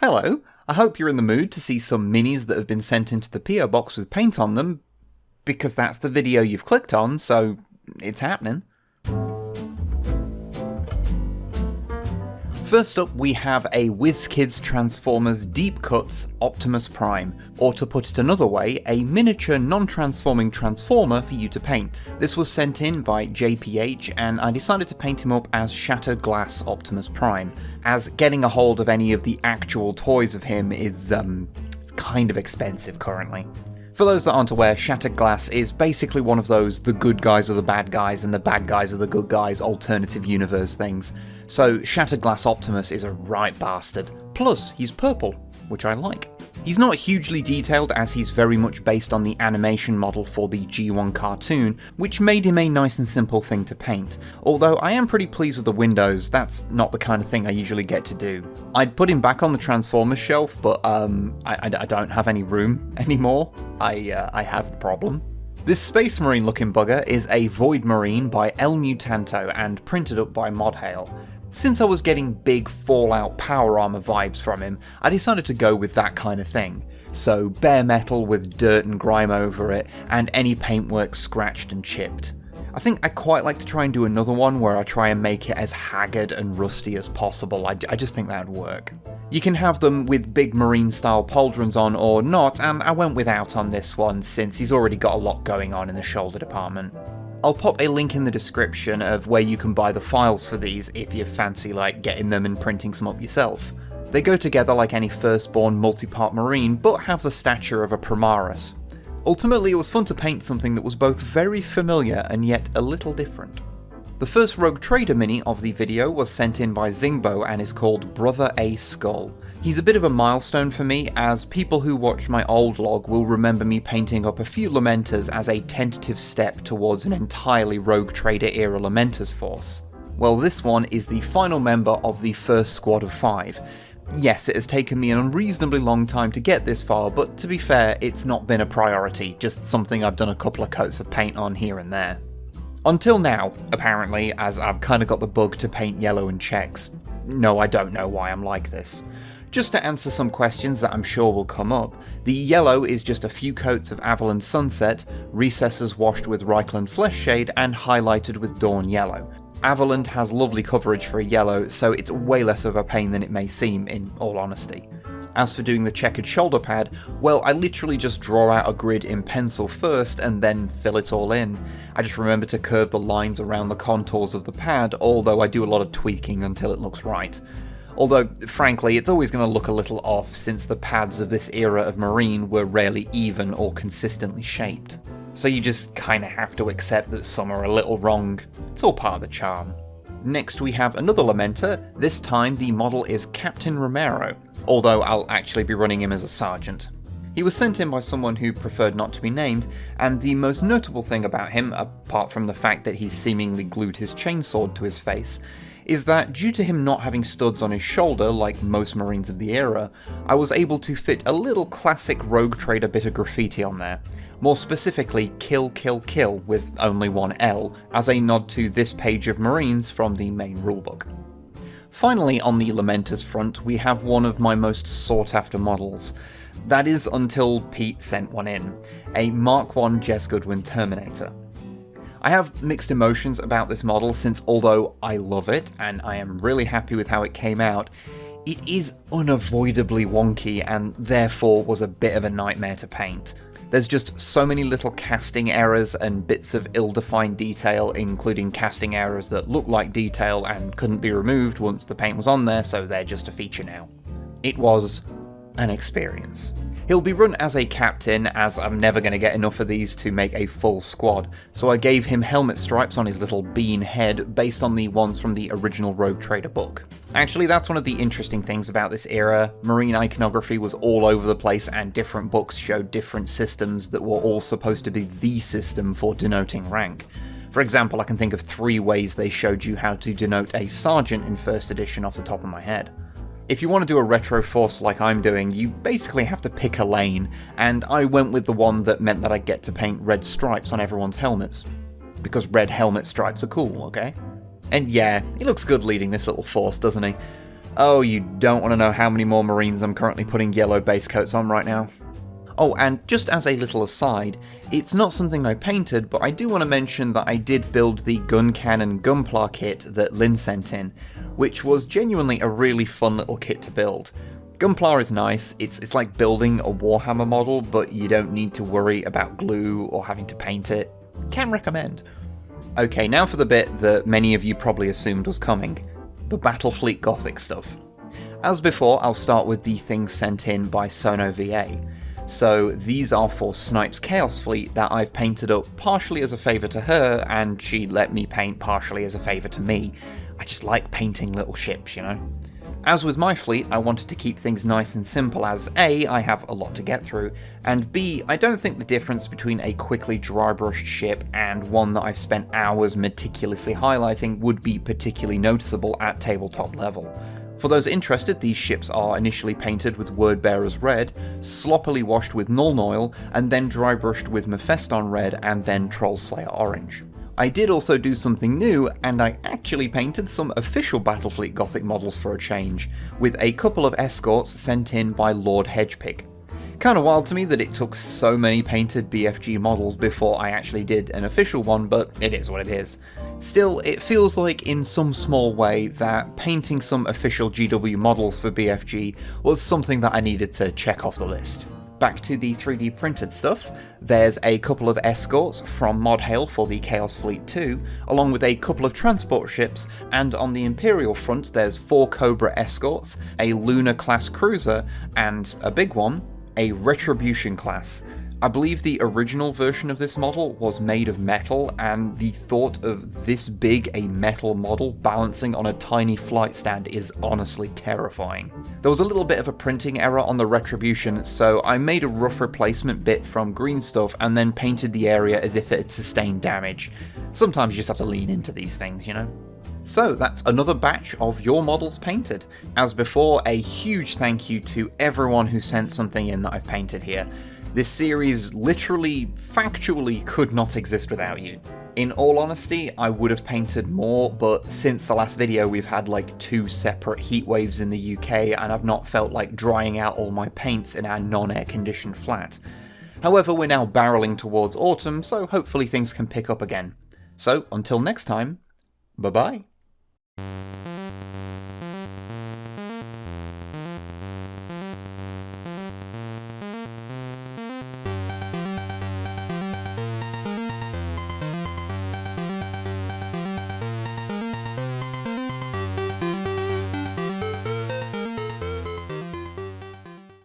Hello, I hope you're in the mood to see some minis that have been sent into the PO box with paint on them, because that's the video you've clicked on, so it's happening. First up, we have a WizKids Transformers Deep Cuts Optimus Prime, or to put it another way, a miniature non-transforming Transformer for you to paint. This was sent in by JPH, and I decided to paint him up as Shatter Glass Optimus Prime, as getting a hold of any of the actual toys of him is, it's kind of expensive currently. For those that aren't aware, Shattered Glass is basically one of those the good guys are the bad guys and the bad guys are the good guys alternative universe things. So Shattered Glass Optimus is a right bastard. Plus, he's purple, which I like. He's not hugely detailed as he's very much based on the animation model for the G1 cartoon, which made him a nice and simple thing to paint. Although I am pretty pleased with the windows, that's not the kind of thing I usually get to do. I'd put him back on the Transformers shelf, but I don't have any room anymore. I have a problem. This Space Marine looking bugger is a Void Marine by El Mutanto and printed up by Modhail. Since I was getting big Fallout power armor vibes from him, I decided to go with that kind of thing. So bare metal with dirt and grime over it, and any paintwork scratched and chipped. I think I'd quite like to try and do another one where I try and make it as haggard and rusty as possible. I just think that would work. You can have them with big marine style pauldrons on or not, and I went without on this one since he's already got a lot going on in the shoulder department. I'll pop a link in the description of where you can buy the files for these if you fancy like getting them and printing some up yourself. They go together like any firstborn multi-part marine, but have the stature of a Primaris. Ultimately, it was fun to paint something that was both very familiar and yet a little different. The first Rogue Trader mini of the video was sent in by Zingbo and is called Brother A Skull. He's a bit of a milestone for me, as people who watch my old log will remember me painting up a few Lamenters as a tentative step towards an entirely Rogue Trader era Lamenters force. Well, this one is the final member of the first squad of 5. Yes, it has taken me an unreasonably long time to get this far, but to be fair, it's not been a priority, just something I've done a couple of coats of paint on here and there. Until now, apparently, as I've kinda got the bug to paint yellow and checks. No, I don't know why I'm like this. Just to answer some questions that I'm sure will come up, the yellow is just a few coats of Avalon Sunset, recesses washed with Reichland Flesh Shade, and highlighted with Dawn Yellow. Avalon has lovely coverage for a yellow, so it's way less of a pain than it may seem, in all honesty. As for doing the checkered shoulder pad, well, I literally just draw out a grid in pencil first and then fill it all in. I just remember to curve the lines around the contours of the pad, although I do a lot of tweaking until it looks right. Although, frankly, it's always going to look a little off since the pads of this era of Marine were rarely even or consistently shaped. So you just kinda have to accept that some are a little wrong. It's all part of the charm. Next we have another Lamenter, this time the model is Captain Romero, although I'll actually be running him as a sergeant. He was sent in by someone who preferred not to be named, and the most notable thing about him, apart from the fact that he's seemingly glued his chainsword to his face, is that due to him not having studs on his shoulder like most Marines of the era, I was able to fit a little classic Rogue Trader bit of graffiti on there. More specifically, kill kill kill with only one L, as a nod to this page of Marines from the main rulebook. Finally, on the Lamenters front, we have one of my most sought after models. That is until Pete sent one in, a Mark I Jess Goodwin Terminator. I have mixed emotions about this model since although I love it and I am really happy with how it came out, it is unavoidably wonky and therefore was a bit of a nightmare to paint. There's just so many little casting errors and bits of ill-defined detail, including casting errors that look like detail and couldn't be removed once the paint was on there, so they're just a feature now. It was an experience. He'll be run as a captain, as I'm never going to get enough of these to make a full squad, so I gave him helmet stripes on his little bean head based on the ones from the original Rogue Trader book. Actually, that's one of the interesting things about this era. Marine iconography was all over the place and different books showed different systems that were all supposed to be the system for denoting rank. For example, I can think of 3 ways they showed you how to denote a sergeant in 1st edition off the top of my head. If you want to do a retro force like I'm doing, you basically have to pick a lane, and I went with the one that meant that I get to paint red stripes on everyone's helmets. Because red helmet stripes are cool, okay? And yeah, he looks good leading this little force, doesn't he? Oh, you don't want to know how many more Marines I'm currently putting yellow base coats on right now. Oh, and just as a little aside, it's not something I painted, but I do want to mention that I did build the gun cannon Gunpla kit that Lynn sent in, which was genuinely a really fun little kit to build. Gunpla is nice, it's like building a Warhammer model, but you don't need to worry about glue or having to paint it. Can recommend. Okay, now for the bit that many of you probably assumed was coming, the Battlefleet Gothic stuff. As before, I'll start with the things sent in by Sono VA. So these are for Snipe's Chaos Fleet that I've painted up partially as a favour to her, and she let me paint partially as a favour to me. I just like painting little ships, you know? As with my fleet, I wanted to keep things nice and simple as A, I have a lot to get through, and B, I don't think the difference between a quickly dry-brushed ship and one that I've spent hours meticulously highlighting would be particularly noticeable at tabletop level. For those interested, these ships are initially painted with Wordbearers red, sloppily washed with Nuln oil, and then dry brushed with Mephiston red and then Trollslayer orange. I did also do something new, and I actually painted some official Battlefleet Gothic models for a change, with a couple of escorts sent in by Lord Hedgepig. Kinda wild to me that it took so many painted BFG models before I actually did an official one, but it is what it is. Still, it feels like in some small way that painting some official GW models for BFG was something that I needed to check off the list. Back to the 3D printed stuff, there's a couple of escorts from Modhail for the Chaos Fleet 2, along with a couple of transport ships, and on the Imperial front there's 4 Cobra escorts, a Lunar class cruiser, and a big one, a Retribution class. I believe the original version of this model was made of metal, and the thought of this big a metal model balancing on a tiny flight stand is honestly terrifying. There was a little bit of a printing error on the Retribution, so I made a rough replacement bit from green stuff and then painted the area as if it had sustained damage. Sometimes you just have to lean into these things, you know? So that's another batch of your models painted. As before, a huge thank you to everyone who sent something in that I've painted here. This series literally, factually could not exist without you. In all honesty, I would have painted more, but since the last video we've had like 2 separate heat waves in the UK and I've not felt like drying out all my paints in our non-air conditioned flat. However, we're now barreling towards autumn, so hopefully things can pick up again. So until next time, bye bye.